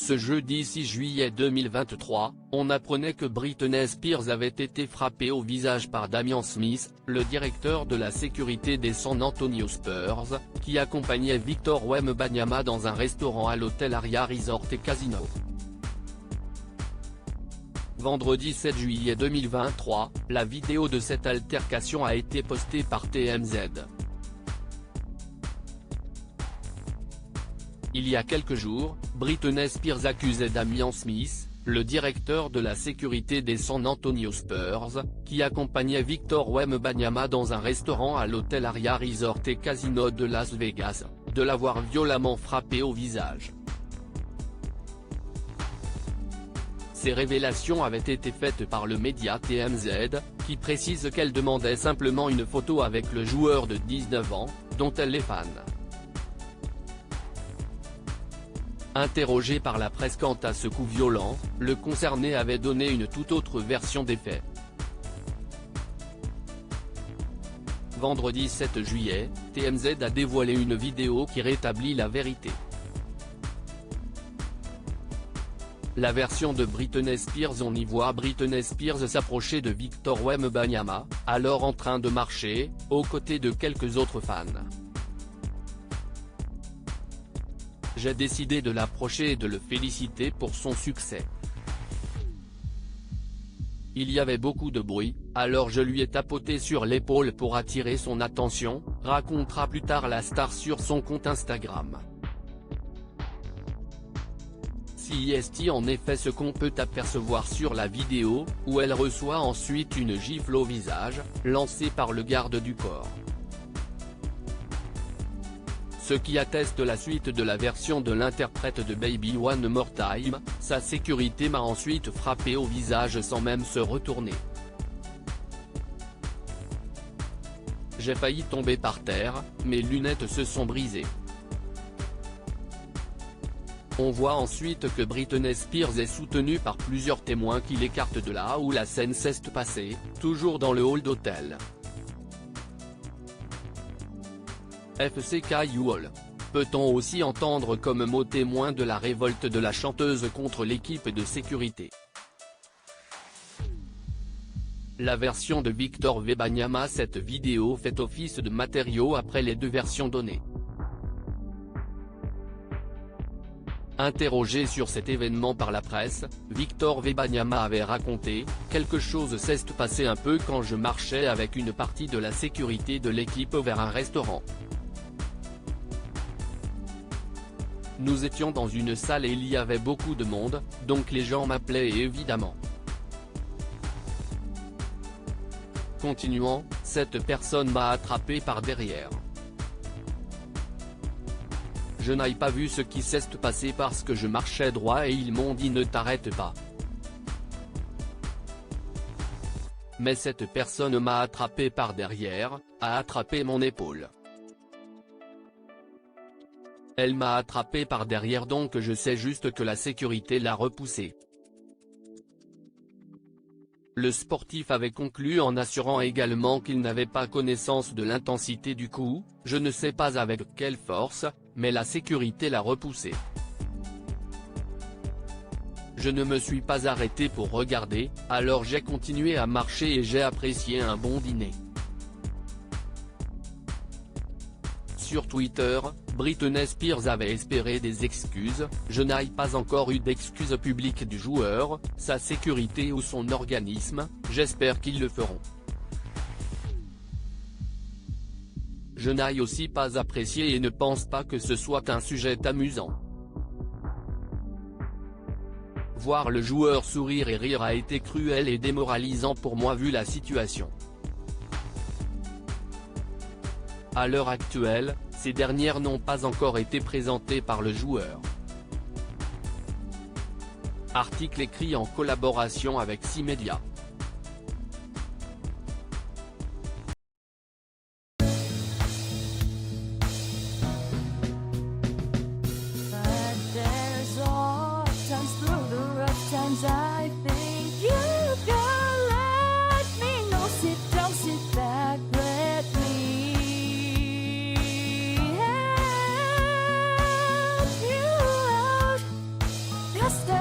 Ce jeudi 6 juillet 2023, on apprenait que Britney Spears avait été frappée au visage par Damian Smith, le directeur de la sécurité des San Antonio Spurs, qui accompagnait Victor Wembanyama dans un restaurant à l'hôtel Aria Resort et Casino. Vendredi 7 juillet 2023, la vidéo de cette altercation a été postée par TMZ. Il y a quelques jours, Britney Spears accusait Damian Smith, le directeur de la sécurité des San Antonio Spurs, qui accompagnait Victor Wembanyama dans un restaurant à l'hôtel Aria Resort et Casino de Las Vegas, de l'avoir violemment frappé au visage. Ces révélations avaient été faites par le média TMZ, qui précise qu'elle demandait simplement une photo avec le joueur de 19 ans, dont elle est fan. Interrogé par la presse quant à ce coup violent, le concerné avait donné une toute autre version des faits. Vendredi 7 juillet, TMZ a dévoilé une vidéo qui rétablit la vérité. La version de Britney Spears, on y voit Britney Spears s'approcher de Victor Wembanyama, alors en train de marcher, aux côtés de quelques autres fans. J'ai décidé de l'approcher et de le féliciter pour son succès. Il y avait beaucoup de bruit, alors je lui ai tapoté sur l'épaule pour attirer son attention, racontera plus tard la star sur son compte Instagram. C'est en effet ce qu'on peut apercevoir sur la vidéo, où elle reçoit ensuite une gifle au visage, lancée par le garde du corps. Ce qui atteste la suite de la version de l'interprète de Baby One More Time, sa sécurité m'a ensuite frappé au visage sans même se retourner. J'ai failli tomber par terre, mes lunettes se sont brisées. On voit ensuite que Britney Spears est soutenue par plusieurs témoins qui l'écartent de là où la scène s'est passée, toujours dans le hall d'hôtel. FCKUOL. Peut-on aussi entendre comme mot témoin de la révolte de la chanteuse contre l'équipe de sécurité. La version de Victor Wembanyama. Cette vidéo fait office de matériau après les deux versions données. Interrogé sur cet événement par la presse, Victor Wembanyama avait raconté « Quelque chose s'est passé un peu quand je marchais avec une partie de la sécurité de l'équipe vers un restaurant. Nous étions dans une salle et il y avait beaucoup de monde, donc les gens m'appelaient évidemment. » Continuant, cette personne m'a attrapé par derrière. Je n'ai pas vu ce qui s'est passé parce que je marchais droit et ils m'ont dit ne t'arrête pas. Mais cette personne m'a attrapé par derrière, a attrapé mon épaule. Elle m'a attrapé par derrière donc je sais juste que la sécurité l'a repoussé. Le sportif avait conclu en assurant également qu'il n'avait pas connaissance de l'intensité du coup, je ne sais pas avec quelle force, mais la sécurité l'a repoussé. Je ne me suis pas arrêté pour regarder, alors j'ai continué à marcher et j'ai apprécié un bon dîner. Sur Twitter, Britney Spears avait espéré des excuses, je n'ai pas encore eu d'excuses publiques du joueur, sa sécurité ou son organisme, j'espère qu'ils le feront. Je n'ai aussi pas apprécié et ne pense pas que ce soit un sujet amusant. Voir le joueur sourire et rire a été cruel et démoralisant pour moi vu la situation. À l'heure actuelle, ces dernières n'ont pas encore été présentées par le joueur. Article écrit en collaboration avec C-Media. Just